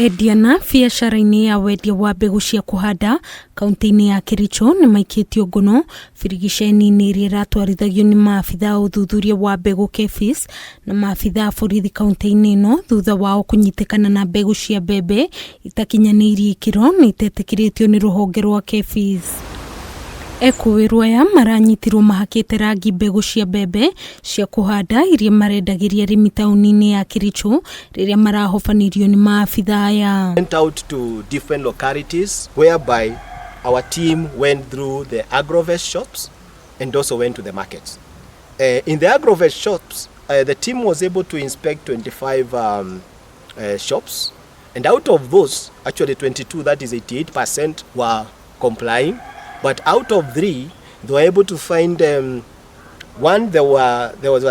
Endiana biacara-ini ya wendia wa mbegu cia kuhanda kaunti-ini ya KERICHO NIMAIKITIO NGONO birigiceni-ini iria iratwarithagio ni maabitha uthuthuria wa mbegu KEPHIS na maabitha borithi kaunti-ini ino thutha wao kunyitikana na mbegu cia mbembe itakinyaniirie ikiro ni itetekiritio ni ruhonge rwa KEPHIS. Ekuirwo aya maranyitirwo mahakite rangi mbegu cia mbembe cia kuhanda iria marendagiria arimi tauni-ini ya KERICHO riria marahofanirio ni maabitha aya. Went out to different localities whereby our team went through the agrovet shops and also went to the markets. In the agrovet shops, the team was able to inspect 25 shops, and out of those, actually 22, that is 88%, were complying. But out of 3, they were able to find one. There was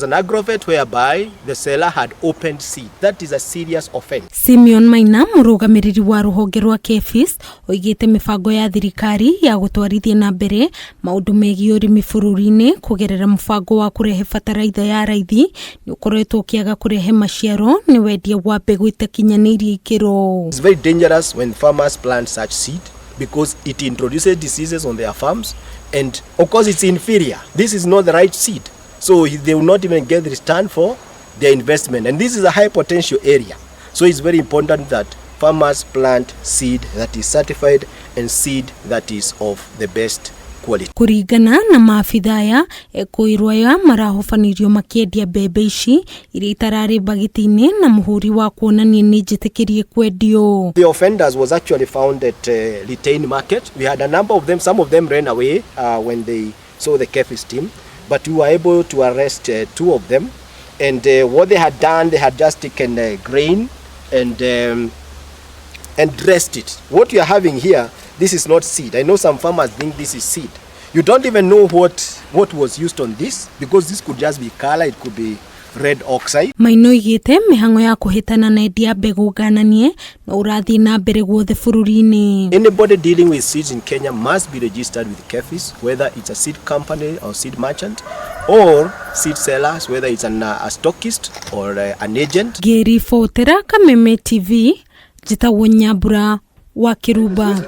an agrovet whereby the seller had opened seed. That is a serious offense. Simeon Maina, murugamiriri wa ruhonge rwa KEPHIS, oigite mibango ya thirikari ya gutwarithia na mbere maundu megie urimi bururi-ini kugerera mubango wa kurehe fataraitha ya raithi ni ukoretwo ukiaga kurehe maciaro ni wendia wa mbegu itakinyaniirie ikiro. It's very dangerous when farmers plant such seed, because it introduces diseases on their farms, and of course it's inferior. This is not the right seed, so they will not even get the return for their investment, and this is a high potential area. So it's very important that farmers plant seed that is certified and seed that is of the best quality. Kuringana na maabitha aya, ekuirwo aya marahofanirio makiendia mbembe ici iria itarari bagiti-ini na muhuri wa kuonania ni njitikirie kwendio. The offenders was actually found at Litein market. We had a number of them. Some of them ran away when they saw the KEPHIS team, but we were able to arrest 2 of them. And what they had done, they had just taken grain and dressed it. What you are having here, this is not seed. I know some farmers think this is seed. You don't even know what was used on this, because this could just be color, it could be red oxide. Maino igite mihango ya kuhitana na endia mbegu gananie na urathi na mbere guothe bururi-ini. Anybody dealing with seeds in Kenya must be registered with KEPHIS, whether it's a seed company or seed merchant or seed sellers, whether it's a stockist or an agent. Geri Fotera, Kameme TV, Jitawonyabura wa Kiruba.